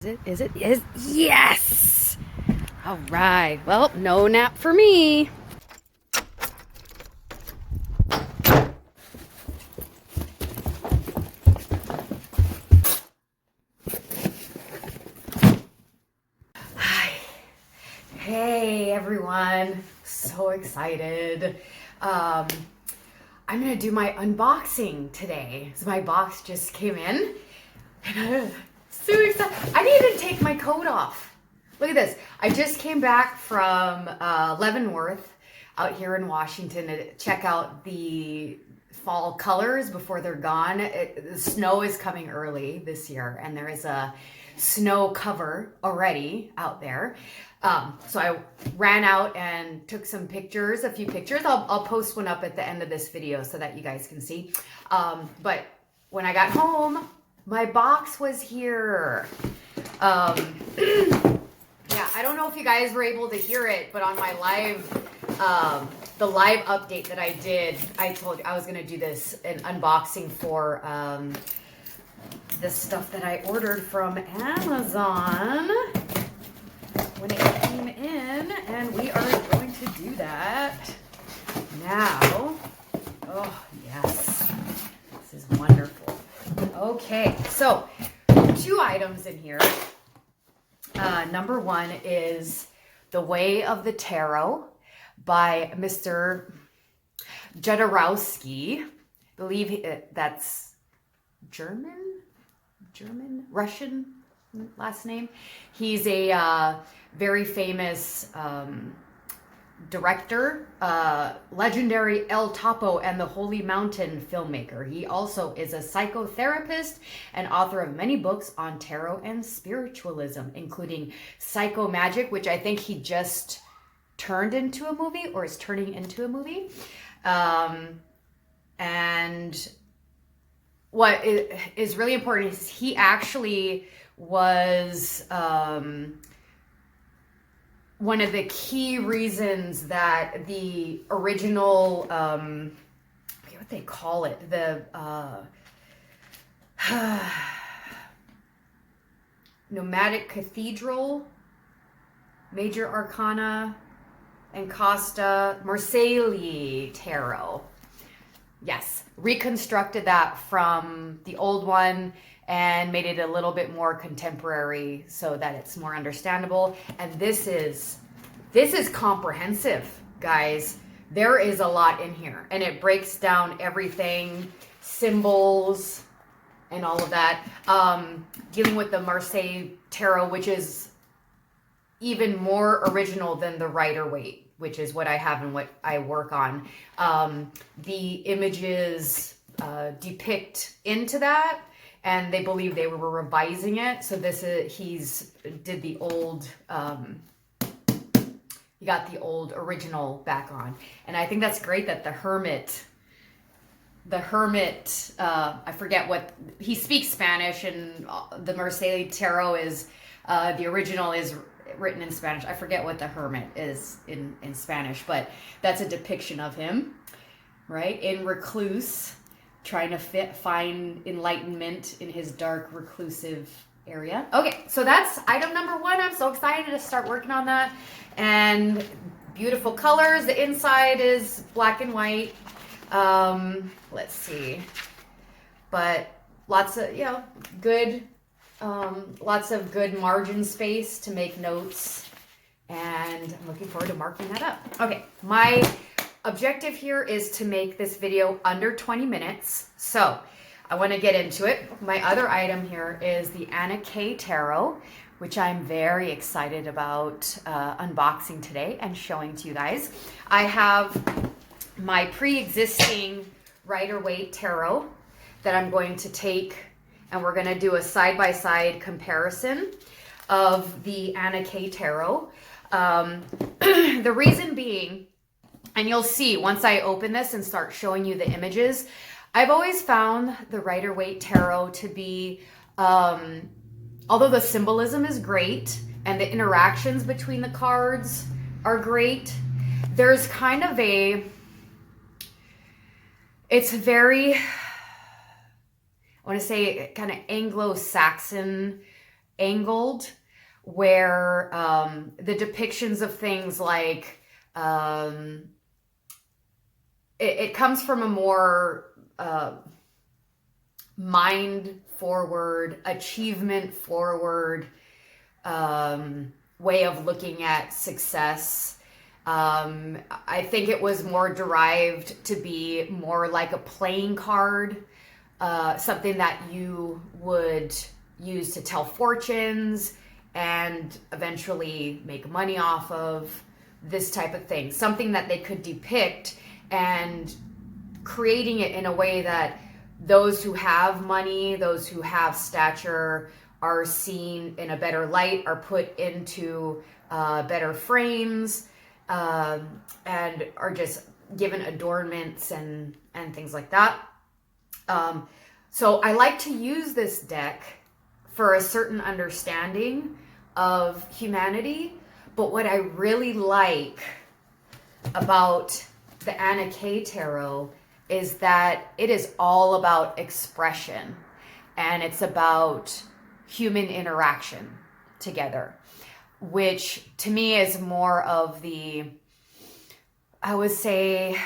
Is it? Yes! All right. Well, no nap for me. Hi. Hey, everyone. So excited. I'm going to do my unboxing today. So my box just came in. And so excited. I didn't even take my coat off. Look at this. I just came back from Leavenworth out here in Washington to check out the fall colors before they're gone. The snow is coming early this year, and there is a snow cover already out there. So I ran out and took some pictures, a few pictures. I'll post one up at the end of this video so that you guys can see. But when I got home, my box was here. Yeah, I don't know if you guys were able to hear it, but on my live, the live update that I did, I told you I was going to do an unboxing for this stuff that I ordered from Amazon when it came in, and we are going to do that now. Oh, yes. This is wonderful. Okay, so 2 items in here. Number 1 is The Way of the Tarot by Mr. Jodorowsky. I believe that's Russian last name. He's a very famous director, legendary El Topo and the Holy Mountain filmmaker. He also is a psychotherapist and author of many books on tarot and spiritualism, including Psycho Magic, which I think he just turned into a movie or is turning into a movie. And what is really important is he actually was one of the key reasons that the original, I forget what they call it, the Nomadic Cathedral, Major Arcana, and Costa Marseille Tarot. Yes, reconstructed that from the old one and made it a little bit more contemporary so that it's more understandable. And this is comprehensive, guys. There is a lot in here, and it breaks down everything, symbols, and all of that. Dealing with the Marseille Tarot, which is even more original than the Rider-Waite, which is what I have and what I work on. The images depict into that, and they believe they were revising it. So he's did the old, he got the old original back on. And I think that's great that the Hermit, I forget what, he speaks Spanish, and the Marseille Tarot is, the original is written in Spanish. I forget what the Hermit is in Spanish, but that's a depiction of him, right? In recluse, trying to find enlightenment in his dark, reclusive area. Okay, so that's item number 1. I'm so excited to start working on that. And beautiful colors. The inside is black and white. Let's see. But lots of, good, lots of good margin space to make notes. And I'm looking forward to marking that up. Okay, my objective here is to make this video under 20 minutes. So I want to get into it. My other item here is the Anna K Tarot, which I'm very excited about unboxing today and showing to you guys. I have my pre-existing Rider-Waite Tarot that I'm going to take, and we're going to do a side-by-side comparison of the Anna K Tarot. The reason being, and you'll see once I open this and start showing you the images, I've always found the Rider-Waite Tarot to be, although the symbolism is great and the interactions between the cards are great, there's kind of it's very, I want to say kind of Anglo-Saxon angled, where the depictions of things like it comes from a more mind forward, achievement forward way of looking at success. I think it was more derived to be more like a playing card, something that you would use to tell fortunes and eventually make money off of, this type of thing. Something that they could depict, and creating it in a way that those who have money, those who have stature, are seen in a better light, are put into better frames, and are just given adornments and things like that. So I like to use this deck for a certain understanding of humanity. But what I really like about the Anna K Tarot is that it is all about expression, and it's about human interaction together, which to me is more of the, I would say,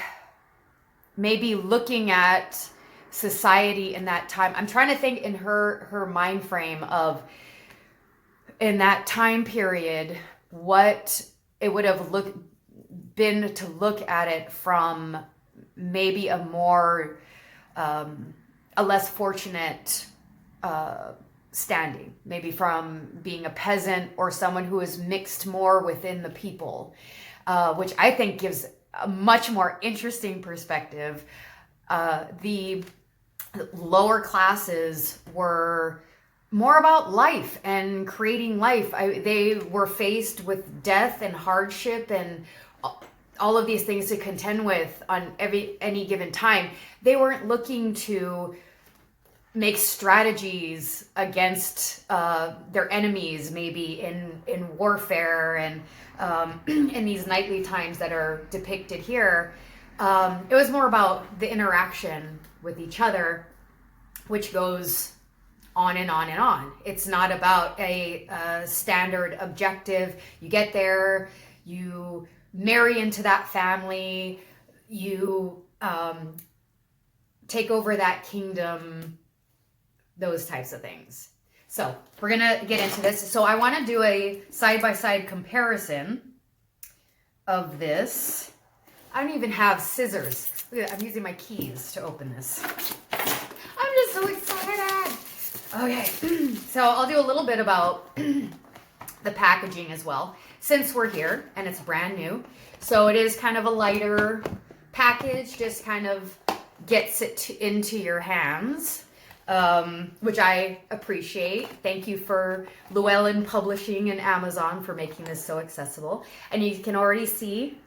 maybe looking at society in that time. I'm trying to think in her mind frame of, in that time period, what it would have been to look at it from maybe a more a less fortunate standing, maybe from being a peasant or someone who is mixed more within the people, which I think gives a much more interesting perspective. The lower classes were more about life and creating life. They were faced with death and hardship and all of these things to contend with on any given time. They weren't looking to make strategies against their enemies, maybe in warfare and in these knightly times that are depicted here. It was more about the interaction with each other, which goes on and on and on. It's not about a standard objective. You get there, you marry into that family, you take over that kingdom, those types of things. So we're gonna get into this. So I want to do a side-by-side comparison of this. I don't even have scissors. Look at that, I'm using my keys to open this. I'm just so excited. Okay, so I'll do a little bit about the packaging as well, since we're here and it's brand new. So it is kind of a lighter package, just kind of gets it into your hands, which I appreciate. Thank you for Llewellyn Publishing and Amazon for making this so accessible. And you can already see,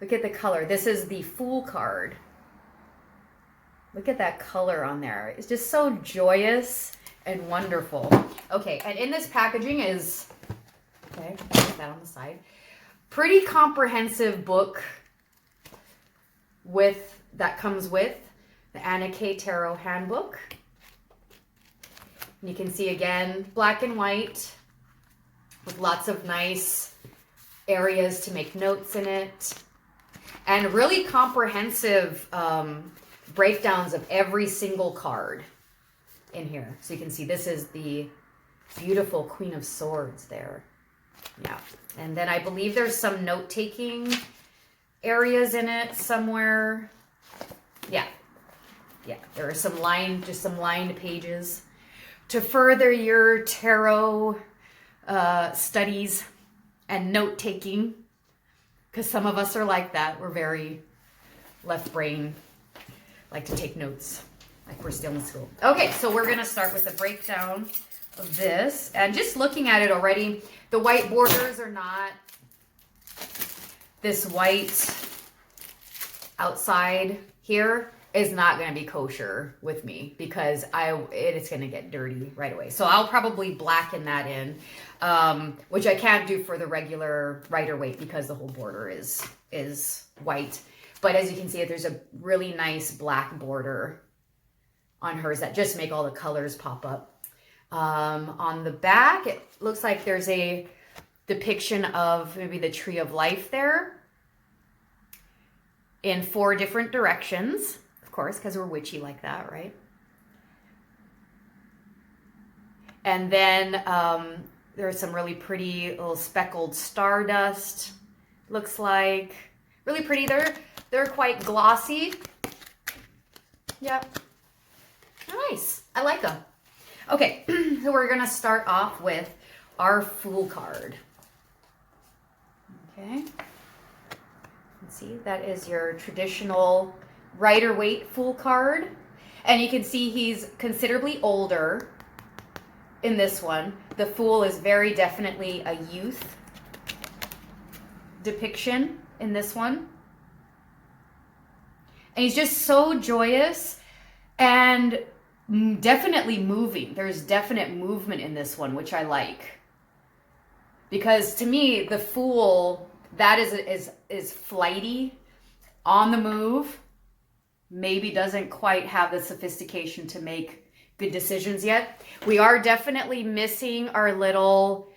look at the color. This is the Fool card. Look at that color on there. It's just so joyous and wonderful. Okay, and in this packaging is, okay, put that on the side. Pretty comprehensive book that comes with the Anna K Tarot Handbook. And you can see again, black and white with lots of nice areas to make notes in it. And really comprehensive breakdowns of every single card in here. So you can see this is the beautiful Queen of Swords there. Yeah. And then I believe there's some note-taking areas in it somewhere. Yeah. Yeah. There are some lined pages to further your tarot studies and note-taking. Because some of us are like that. We're very left brain, like to take notes, like we're still in school. Okay, so we're going to start with a breakdown of this. And just looking at it already, the white borders are not this white outside here is not going to be kosher with me because it's going to get dirty right away. So I'll probably blacken that in, which I can't do for the regular Rider-Waite because the whole border is white. But as you can see, there's a really nice black border on hers that just make all the colors pop up. On the back, it looks like there's a depiction of maybe the tree of life there in 4 different directions, of course, because we're witchy like that, right? And then there's some really pretty little speckled stardust, looks like. Really pretty. They're quite glossy. Yep. Nice. I like them. Okay, so we're going to start off with our Fool card. Okay. Let's see, that is your traditional Rider-Waite Fool card. And you can see he's considerably older in this one. The Fool is very definitely a youth depiction in this one. And he's just so joyous and definitely moving. There's definite movement in this one, which I like. Because to me, the Fool, that is flighty, on the move, maybe doesn't quite have the sophistication to make good decisions yet. We are definitely missing our little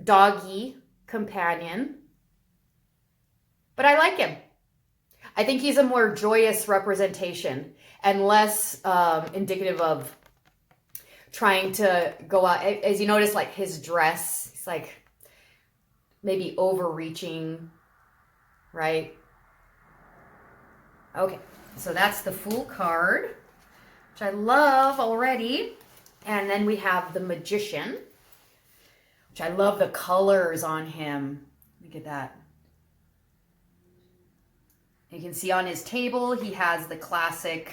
doggy companion. But I like him. I think he's a more joyous representation and less indicative of trying to go out. As you notice, like his dress, he's like maybe overreaching, right? Okay, so that's the Fool card, which I love already. And then we have the Magician, which I love the colors on him. Look at that. You can see on his table, he has the classic,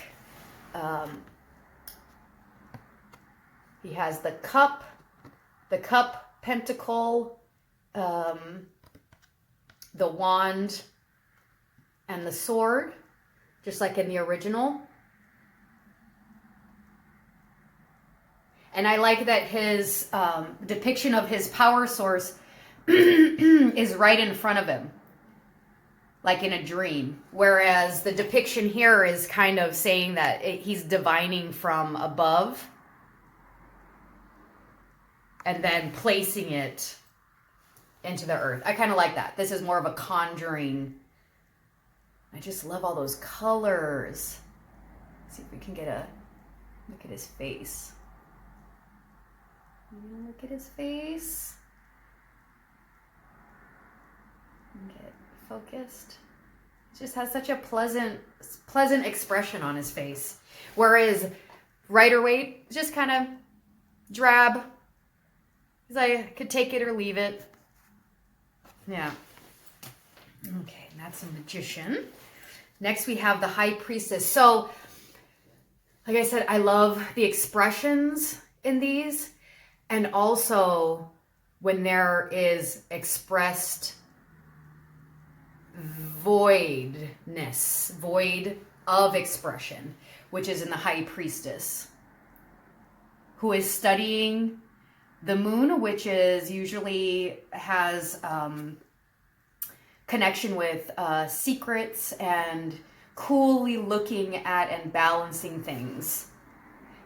he has the cup, pentacle, the wand, and the sword, just like in the original. And I like that his depiction of his power source is right in front of him, like in a dream. Whereas the depiction here is kind of saying that he's divining from above and then placing it into the earth. I kind of like that. This is more of a conjuring. I just love all those colors. Let's see if we can get a look at his face. Look at his face. Get focused. It just has such a pleasant expression on his face. Whereas Rider-Waite just kind of drab. He's like, I could take it or leave it. Yeah. Okay, and that's a Magician. Next we have the High Priestess. So, like I said, I love the expressions in these. And also when there is expressed voidness, void of expression, which is in the High Priestess, who is studying the moon, which is usually has connection with secrets and coolly looking at and balancing things.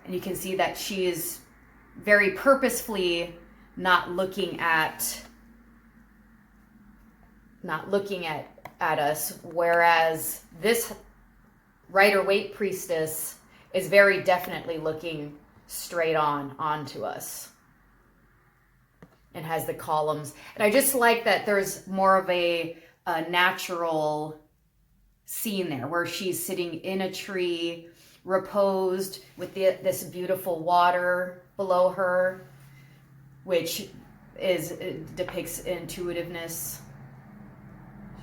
And you can see that she is very purposefully not looking at us, whereas this Rider-Waite Priestess is very definitely looking straight onto us and has the columns. And I just like that there's more of a natural scene there where she's sitting in a tree, reposed with this beautiful water below her, which depicts intuitiveness.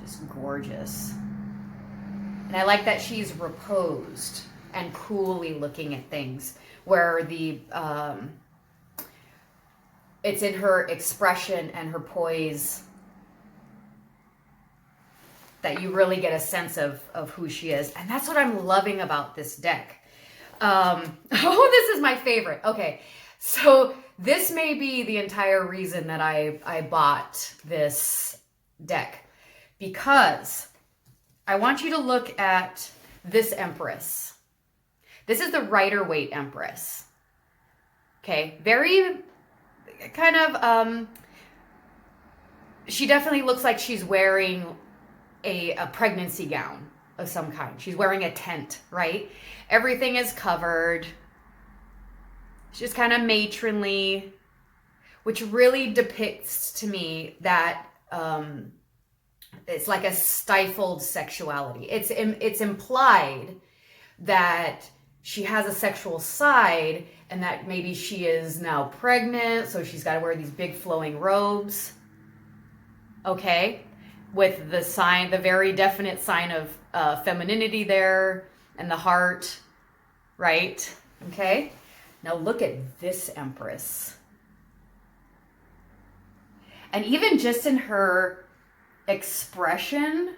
Just gorgeous. And I like that she's reposed and coolly looking at things, where the it's in her expression and her poise that you really get a sense of who she is. And that's what I'm loving about this deck. This is my favorite. Okay, so this may be the entire reason that I bought this deck, because I want you to look at this Empress. This is the Rider-Waite Empress. Okay, very kind of, she definitely looks like she's wearing a pregnancy gown of some kind. She's wearing a tent, right? Everything is covered. She's kind of matronly, which really depicts to me that it's like a stifled sexuality. It's implied that she has a sexual side and that maybe she is now pregnant, so she's got to wear these big flowing robes. Okay? With the sign, the very definite sign of femininity there and the heart, right? Okay? Now look at this Empress. And even just in her expression,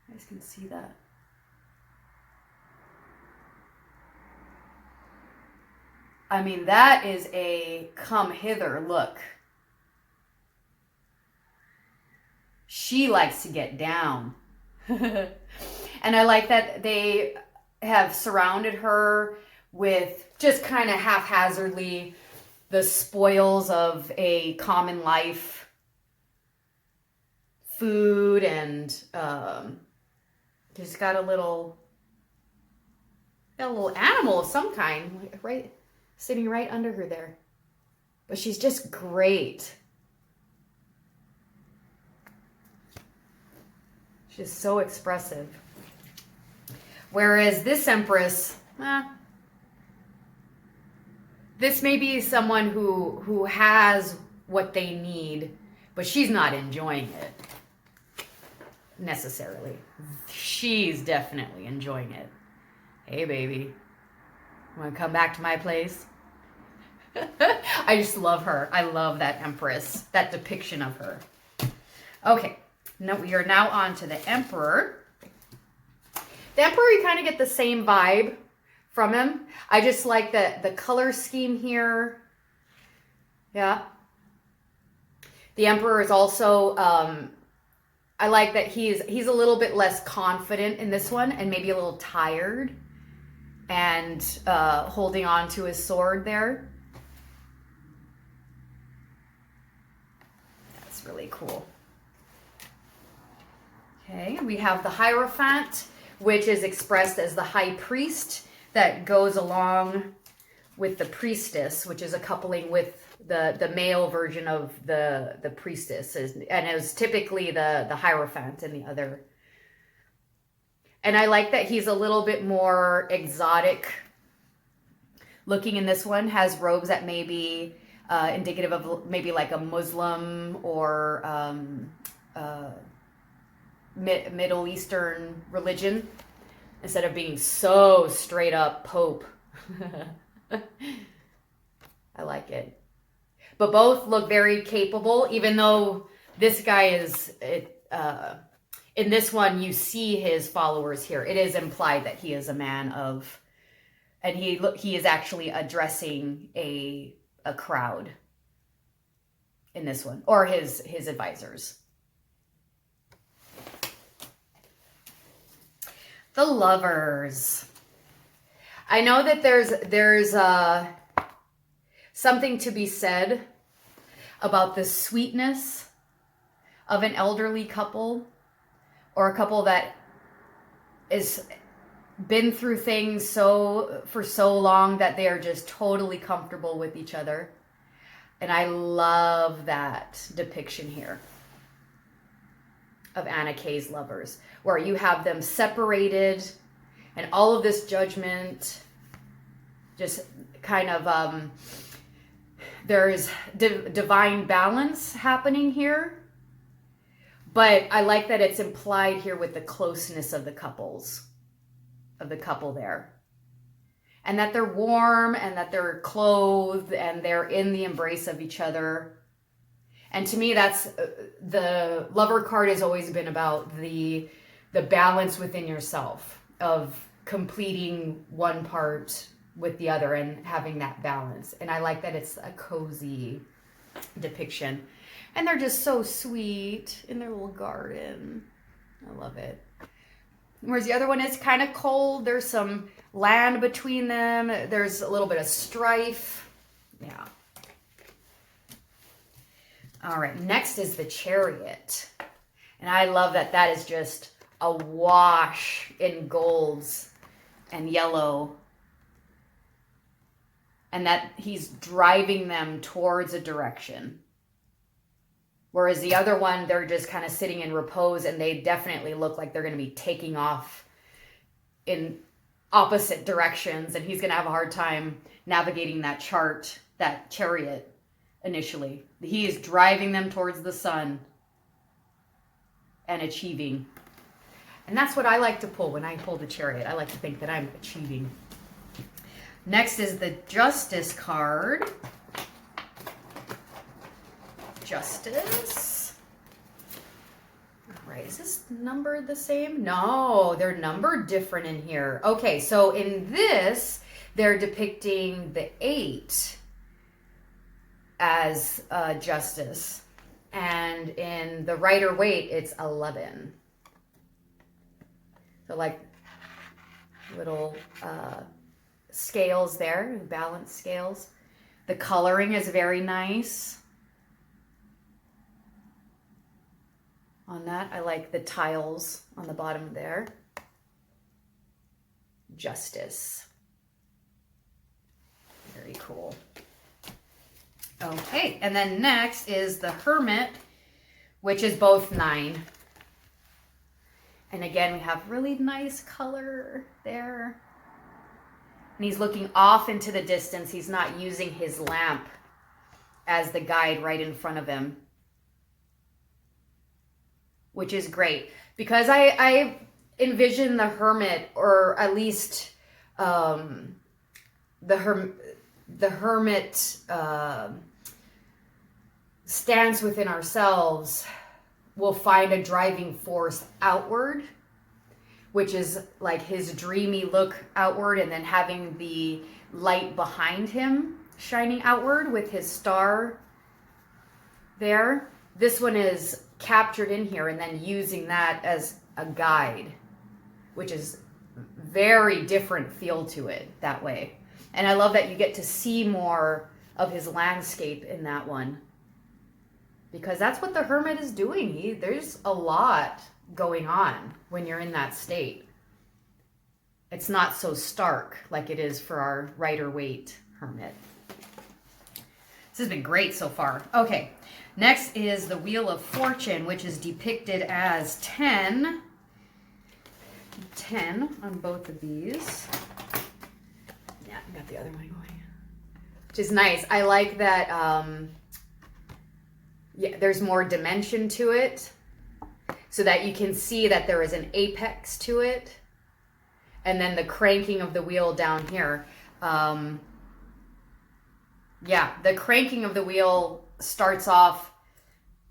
you guys can see that. I mean, that is a come hither look. She likes to get down. And I like that they have surrounded her with just kind of haphazardly the spoils of a common life. Food and just got a little animal of some kind, right? Sitting right under her there. But she's just great. She's so expressive. Whereas this Empress, this may be someone who has what they need, but she's not enjoying it necessarily. She's definitely enjoying it. Hey, baby. Want to come back to my place? I just love her. I love that Empress, that depiction of her. Okay, now we are now on to the Emperor. The Emperor, you kind of get the same vibe from him. I just like the color scheme here. Yeah. The Emperor is also, I like that he's a little bit less confident in this one and maybe a little tired and holding on to his sword there. That's really cool. Okay, we have the Hierophant, which is expressed as the high priest that goes along with the Priestess, which is a coupling with the male version of the Priestess. And it was typically the Hierophant in the other. And I like that he's a little bit more exotic looking in this one. Has robes that may be indicative of maybe like a Muslim or Middle Eastern religion, instead of being so straight up Pope. I like it. But both look very capable, even though this guy is... in this one, you see his followers here. It is implied that he is a man of... And he is actually addressing a crowd in this one. Or his advisors. The Lovers. I know that there's something to be said about the sweetness of an elderly couple, or a couple that is been through things for so long that they are just totally comfortable with each other. And I love that depiction here of Anna Kay's lovers, where you have them separated and all of this judgment, just kind of, there's divine balance happening here. But I like that it's implied here with the closeness of the couple there. And that they're warm and that they're clothed and they're in the embrace of each other. And to me, that's the Lover card has always been about the balance within yourself of completing one part with the other and having that balance. And I like that it's a cozy depiction. And they're just so sweet in their little garden. I love it. Whereas the other one is kind of cold. There's some land between them. There's a little bit of strife. Yeah. All right, next is the Chariot. And I love that that is just a wash in golds and yellow. And that he's driving them towards a direction. Whereas the other one, they're just kind of sitting in repose, and they definitely look like they're going to be taking off in opposite directions, and he's going to have a hard time navigating that chariot initially. He is driving them towards the sun and achieving. And that's what I like to pull when I pull the Chariot. I like to think that I'm achieving. Next is the Justice card. Justice. All right, is this numbered the same? No, they're numbered different in here. Okay, so in this, they're depicting the 8 as Justice. And in the Rider-Waite, it's 11. So like little scales there, balanced scales. The coloring is very nice. On that, I like the tiles on the bottom there. Justice. Very cool. Okay, and then next is the Hermit, which is both 9. And again, we have really nice color there. And he's looking off into the distance. He's not using his lamp as the guide right in front of him, which is great. Because I envision the Hermit, or at least the Hermit stance within ourselves will find a driving force outward, which is like his dreamy look outward, and then having the light behind him shining outward with his star there. This one is captured in here and then using that as a guide, which is very different feel to it that way. And I love that you get to see more of his landscape in that one, because that's what the Hermit is doing. There's a lot going on when you're in that state. It's not so stark like it is for our Rider-Waite Hermit. This has been great so far. Okay, next is the Wheel of Fortune, which is depicted as 10. 10 on both of these. Yeah, I got the other one going. Which is nice. I like that there's more dimension to it, so that you can see that there is an apex to it. And then the cranking of the wheel down here. The cranking of the wheel starts off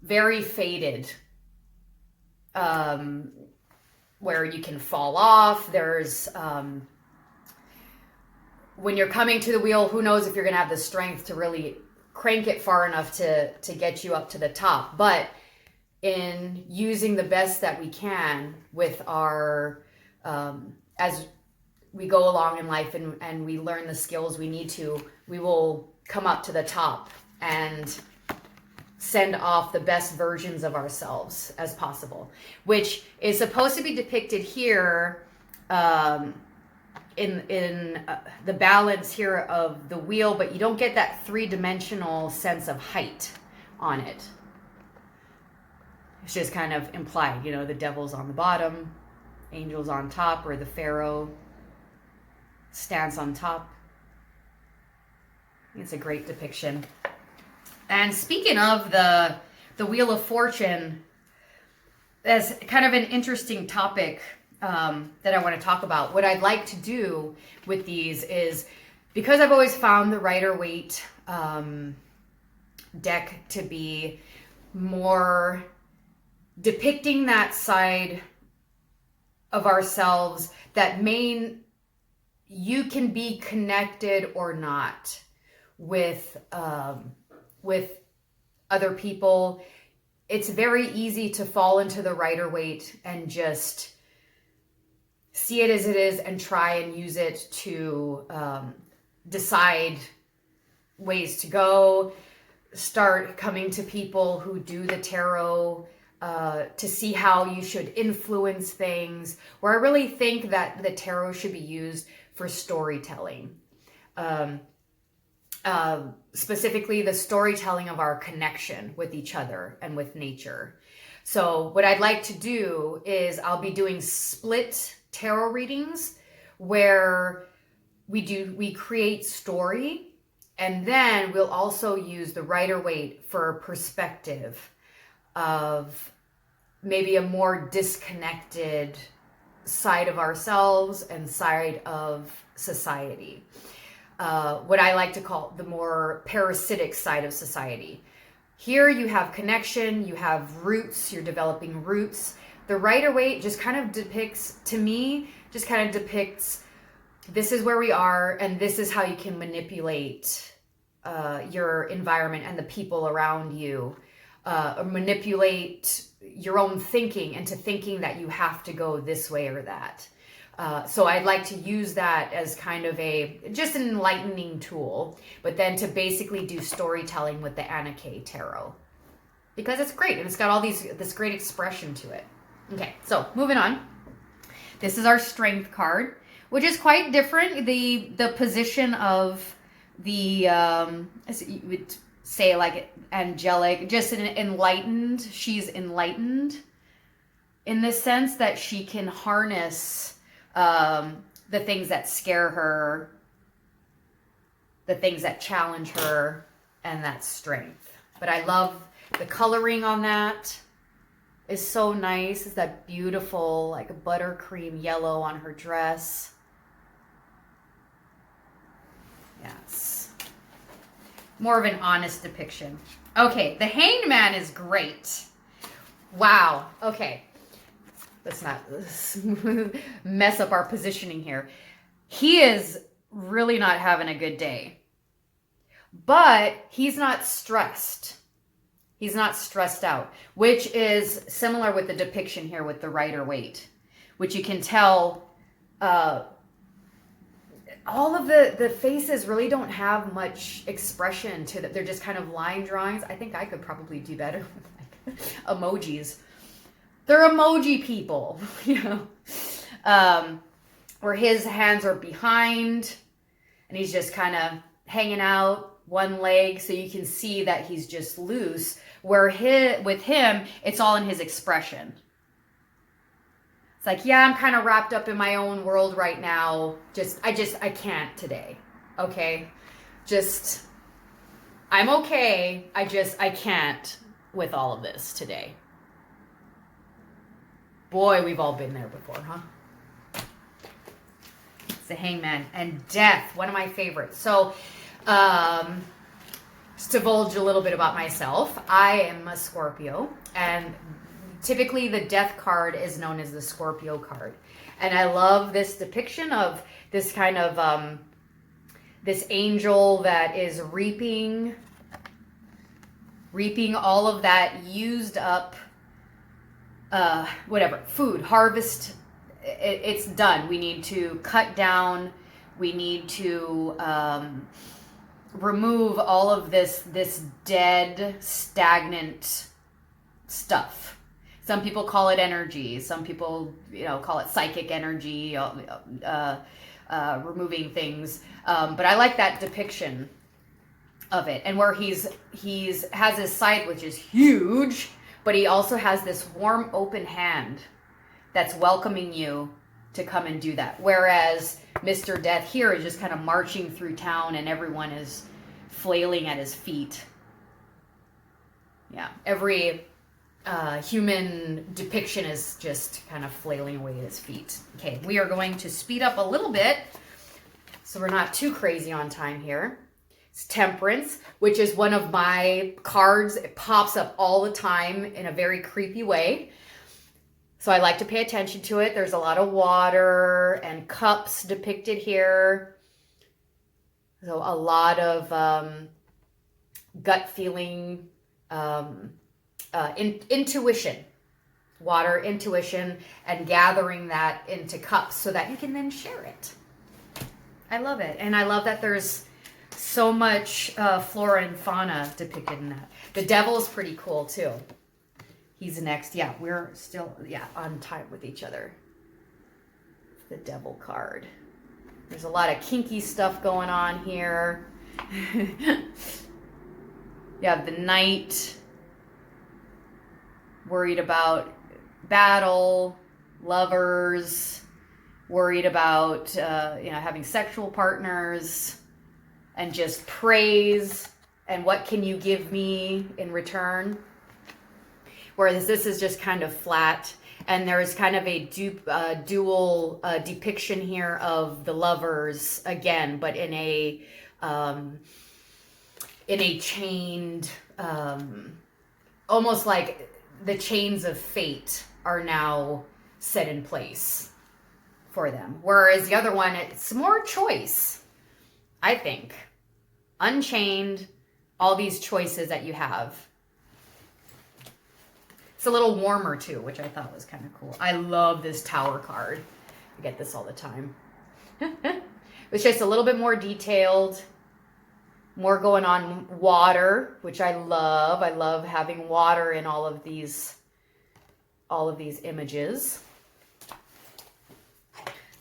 very faded, where you can fall off. There's, when you're coming to the wheel, who knows if you're going to have the strength to really crank it far enough to get you up to the top. But in using the best that we can with our, as we go along in life and we learn the skills we need to, we will come up to the top and send off the best versions of ourselves as possible, which is supposed to be depicted here in the balance here of the wheel, but you don't get that three-dimensional sense of height on it. It's just kind of implied, the devil's on the bottom, angels on top, or the pharaoh stands on top. It's a great depiction. And speaking of the Wheel of Fortune, as kind of an interesting topic that I want to talk about. What I'd like to do with these is, because I've always found the Rider-Waite deck to be more depicting that side of ourselves that you can be connected or not with other people. It's very easy to fall into the Rider-Waite and just see it as it is and try and use it to decide ways to go, start coming to people who do the tarot to see how you should influence things, where I really think that the tarot should be used for storytelling. Specifically the storytelling of our connection with each other and with nature. So what I'd like to do is I'll be doing split tarot readings where we create story, and then we'll also use the Rider-Waite for perspective of maybe a more disconnected side of ourselves and side of society. What I like to call the more parasitic side of society. Here you have connection, you have roots, you're developing roots. The Rider-Waite just kind of depicts, to me, just kind of depicts this is where we are and this is how you can manipulate your environment and the people around you. Or manipulate your own thinking into thinking that you have to go this way or that. So I'd like to use that as kind of just an enlightening tool, but then to basically do storytelling with the Anake Tarot. Because it's great, and it's got all this great expression to it. Okay, so moving on. This is our Strength card, which is quite different. The position of the, you would say like angelic, just an enlightened. She's enlightened in the sense that she can harness the things that scare her, the things that challenge her, and that's strength. But I love the coloring on that is so nice. It's that beautiful like buttercream yellow on her dress. Yes. More of an honest depiction. Okay, the Hanged Man is great. Wow. Okay. Let's not mess up our positioning here. He is really not having a good day. But he's not stressed. He's not stressed out, which is similar with the depiction here with the Rider-Waite, which you can tell all of the faces really don't have much expression to them. They're just kind of line drawings. I think I could probably do better with like emojis. They're emoji people, you know, where his hands are behind and he's just kind of hanging out one leg so you can see that he's just loose, where with him, it's all in his expression. It's like, yeah, I'm kind of wrapped up in my own world right now. I can't today. Okay. I'm okay. I can't with all of this today. Boy, we've all been there before, huh? It's the Hangman and Death, one of my favorites. So, just to divulge a little bit about myself, I am a Scorpio, and typically the Death card is known as the Scorpio card. And I love this depiction of this kind of, this angel that is reaping all of that used up food, harvest, it's done. We need to cut down, we need to remove all of this dead, stagnant stuff. Some people call it energy, some people, call it psychic energy, removing things. But I like that depiction of it. And where has his scythe, which is huge, but he also has this warm, open hand that's welcoming you to come and do that. Whereas Mr. Death here is just kind of marching through town and everyone is flailing at his feet. Yeah, every human depiction is just kind of flailing away at his feet. Okay, we are going to speed up a little bit so we're not too crazy on time here. It's Temperance, which is one of my cards. It pops up all the time in a very creepy way. So I like to pay attention to it. There's a lot of water and cups depicted here. So a lot of gut feeling, intuition. water, intuition, and gathering that into cups so that you can then share it. I love it. And I love that there's so much flora and fauna depicted in that. The devil's pretty cool too. He's next. Yeah, we're still, on time with each other. The devil card. There's a lot of kinky stuff going on here. You have the knight, worried about battle, lovers, worried about having sexual partners, and just praise and what can you give me in return. Whereas this is just kind of flat, and there's kind of a dual depiction here of the lovers again, but in a chained, almost like the chains of fate are now set in place for them. Whereas the other one, it's more choice, I think. Unchained, all these choices that you have. It's a little warmer too, which I thought was kind of cool. I love this Tower card. I get this all the time. It's just a little bit more detailed. More going on. Water, which I love. I love having water in all of these images.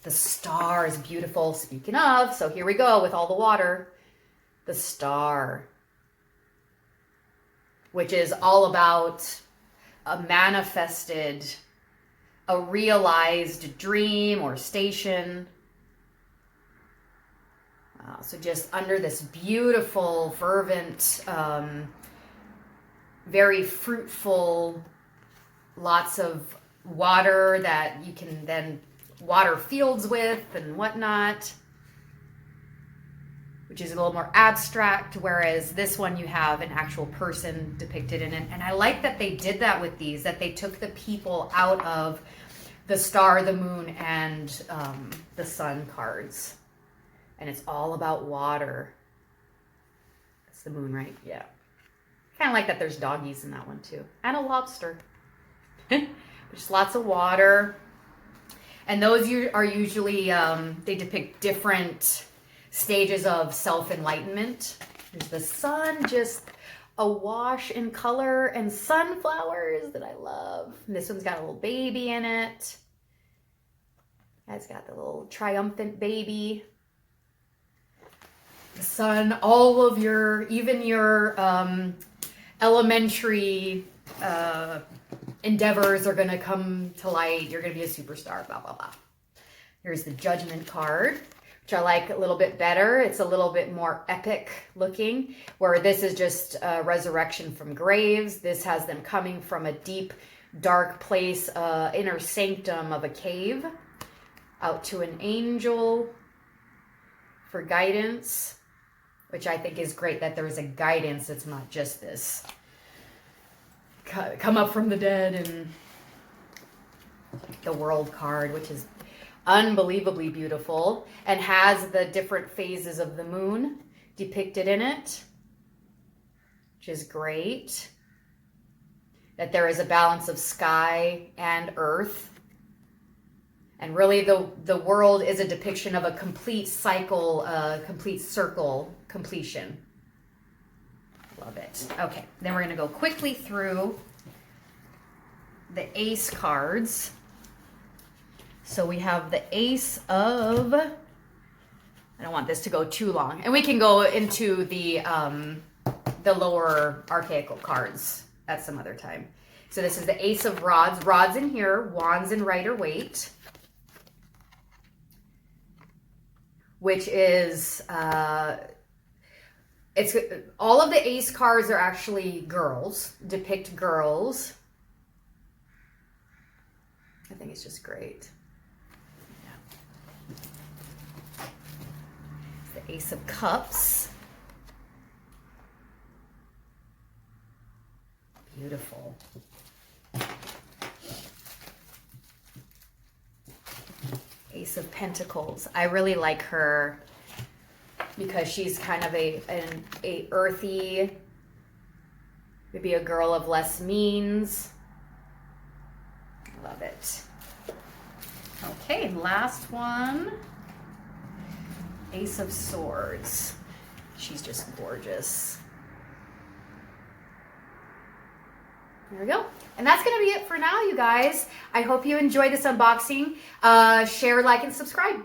The star is beautiful. Speaking of, so here we go with all the water. The star, which is all about a manifested, a realized dream or station. So just under this beautiful, fervent, very fruitful, lots of water that you can then water fields with and whatnot, which is a little more abstract, whereas this one you have an actual person depicted in it. And I like that they did that with these, that they took the people out of the star, the moon, and the sun cards. And it's all about water. That's the moon, right? Yeah. Kind of like that there's doggies in that one too. And a lobster. There's lots of water. And those are usually, they depict different stages of self-enlightenment. There's the sun, just awash in color, and sunflowers that I love. And this one's got a little baby in it. It's got the little triumphant baby. The sun, all of even your elementary endeavors are going to come to light. You're going to be a superstar, blah, blah, blah. Here's the Judgement card, which I like a little bit better. It's a little bit more epic looking, where this is just resurrection from graves. This has them coming from a deep, dark place, inner sanctum of a cave, out to an angel for guidance, which I think is great that there's a guidance. It's not just this come up from the dead. And the World card, which is unbelievably beautiful and has the different phases of the moon depicted in it, which is great. That there is a balance of sky and earth. And really the world is a depiction of a complete cycle, complete circle completion. Love it. Okay, then we're going to go quickly through the ace cards. So we have the ace of, I don't want this to go too long. And we can go into the lower archaical cards at some other time. So this is the ace of rods. Rods in here, wands in Rider-Waite. Which is, it's all of the ace cards are actually girls, depict girls. I think it's just great. Yeah. The Ace of Cups. Beautiful. Ace of Pentacles. I really like her because she's kind of a earthy, maybe a girl of less means. love it. Okay, last one. Ace of Swords. She's just gorgeous. There we go. And that's going to be it for now, you guys. I hope you enjoyed this unboxing. Share, like, and subscribe.